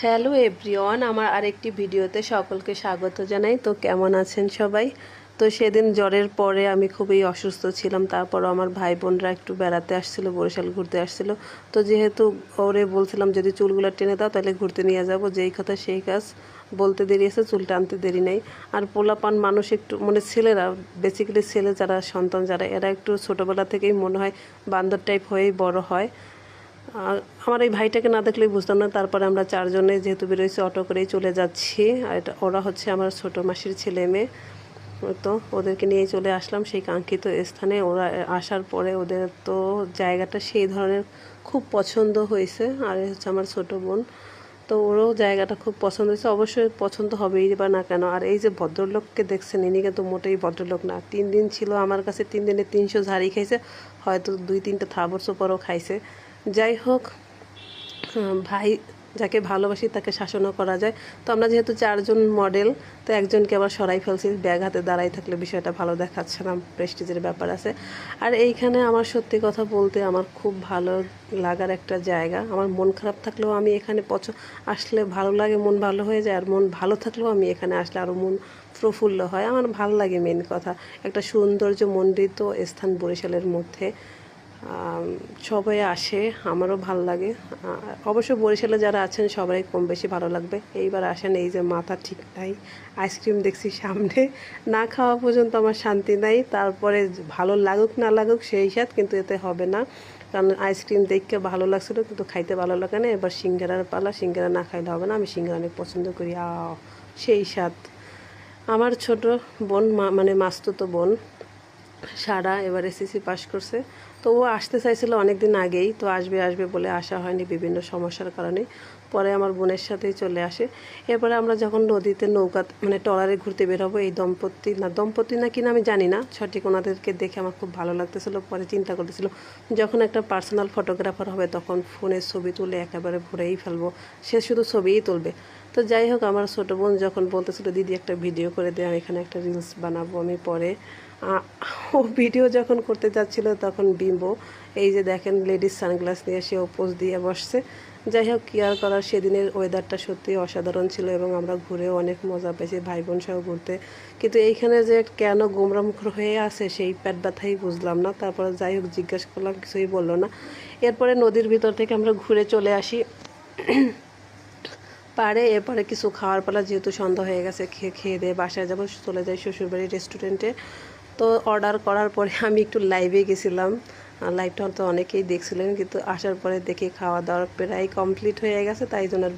Hello everyone, আমার আরেকটি ভিডিওতে সকলকে স্বাগত জানাই। তো কেমন আছেন সবাই? তো সেদিন জ্বরের পরে আমি খুবই অসুস্থ ছিলাম। তারপরও আমার ভাই বোনরা একটু বেড়াতে আসছিল, বরিশাল ঘুরতে আসছিল। তো যেহেতু ওরে বলছিলাম যদি চুলগুলো টেনে দাও তাহলে ঘুরতে নিয়ে যাব, যেই কথা সেই কাজ। বলতে দেরি আছে, চুল টানতে দেরি নেই। আর পোলাপান মানুষ একটু মানে ছেলেরা, বেসিক্যালি ছেলে যারা সন্তান যারা, এরা একটু ছোটোবেলা থেকেই মনে হয় বান্দর টাইপ হয়েই বড় হয়। আমার এই ভাইটাকে না দেখলেই বুঝতাম না। তারপরে আমরা চারজনে যেহেতু বেরোইছি অটো করেই চলে যাচ্ছি। আর ওরা হচ্ছে আমার ছোটো মাসির ছেলে মেয়ে। তো ওদেরকে নিয়ে চলে আসলাম সেই কাঙ্ক্ষিত স্থানে। ওরা আসার পরে ওদের তো জায়গাটা সেই ধরনের খুব পছন্দ হয়েছে। আর হচ্ছে আমার ছোটো বোন, তো ওরও জায়গাটা খুব পছন্দ হয়েছে। অবশ্যই পছন্দ হবেই বা না কেন। আর এই যে ভদ্রলোককে দেখছেন, ইনি কিন্তু মোটেই ভদ্রলোক না। 3 দিন ছিল আমার কাছে, 3 দিনে 300 ঝাড়ি খাইছে, হয়তো 2-3টা থাবর সুপারও খাইছে। যাই হোক, ভাই যাকে ভালোবাসি তাকে শাসনও করা যায়। তো আমরা যেহেতু 4জন মডেল, তো একজনকে আবার সরাই ফেলছি। ব্যাগ হাতে দাঁড়াই থাকলে বিষয়টা ভালো দেখাচ্ছে না, প্রেস্টিজের ব্যাপার আছে। আর এইখানে আমার সত্যি কথা বলতে আমার খুব ভালো লাগার একটা জায়গা। আমার মন খারাপ থাকলেও আমি এখানে আসলে ভালো লাগে, মন ভালো হয়ে যায়। আর মন ভালো থাকলেও আমি এখানে আসলে আরও মন প্রফুল্ল হয়। আমার ভালো লাগে মেন কথা। একটা সৌন্দর্য মণ্ডিত স্থান বরিশালের মধ্যে, সবাই আসে, আমারও ভালো লাগে। অবশ্য বরিশালে যারা আছেন সবাই কম বেশি ভালো লাগবে। এইবার আসেন, এই যে মাথা ঠিক নাই, আইসক্রিম দেখছি সামনে, না খাওয়া পর্যন্ত আমার শান্তি নাই। তারপরে ভালো লাগুক না লাগুক সেই স্বাদ, কিন্তু এতে হবে না। কারণ আইসক্রিম দেখতে ভালো লাগছিলো কিন্তু খাইতে ভালো লাগে না। এবার সিঙ্গারার পালা, সিঙ্গারা না খাইলে হবে না। আমি সিঙ্গারা অনেক পছন্দ করি, সেই স্বাদ। আমার ছোট বোন, মানে মাস্তুতো বোন সারা, এবার এসএসসি পাশ করছে। তো ও আসতে চাইছিল অনেক দিন আগেই, তো আসবে আসবে বলে আসা হয়নি বিভিন্ন সমস্যার কারণে। পরে আমার বোনের সাথেই চলে আসে। এরপরে আমরা যখন নদীতে নৌকা মানে ট্রলারে ঘুরতে বের হবো, এই দম্পতি না কিনা আমি জানি না সঠিক, ওনাদেরকে দেখে আমার খুব ভালো লাগতেছিল। পরে চিন্তা করতেছিল যখন একটা পার্সোনাল ফটোগ্রাফার হবে তখন ফোনের ছবি তুলে একেবারে ভরেই ফেলবো, সে শুধু ছবিই তুলবে। তো যাই হোক, আমার ছোটো বোন যখন বলতেছিল দিদি একটা ভিডিও করে দে, আমি এখানে একটা রিলস বানাবো, আমি পরে ও ভিডিও যখন করতে যাচ্ছিল তখন বিম্বো, এই যে দেখেন লেডিস সানগ্লাস নিয়ে সেও পোজ দিয়ে বসছে। যাই হোক, কি আর করার, সেদিনের ওয়েদারটা সত্যি অসাধারণ ছিল এবং আমরা ঘুরেও অনেক মজা পেয়েছি ভাই বোন সহ ঘুরতে। কিন্তু এইখানে যে কেন গোমরামুখর হয়ে আছে সেই পেট ব্যথাই বুঝলাম না। তারপরে যাই হোক জিজ্ঞেস করলাম, কিছুই বললো না। এরপরে নদীর ভিতর থেকে আমরা ঘুরে চলে আসি পারে। এরপরে কিছু খাওয়ার পালা, যেহেতু সন্ধ্যা হয়ে গেছে, খেয়ে দিয়ে বাসায় যাবো, চলে যাই শ্বশুরবাড়ির রেস্টুরেন্টে। তো অর্ডার করার পরে আমি একটু লাইভে গেছিলাম। লাইভটা তো অনেকেই দেখছিলেন, কিন্তু আসার পরে দেখি খাওয়া দাওয়া প্রায় কমপ্লিট হয়ে গেছে, তাই জন্য আর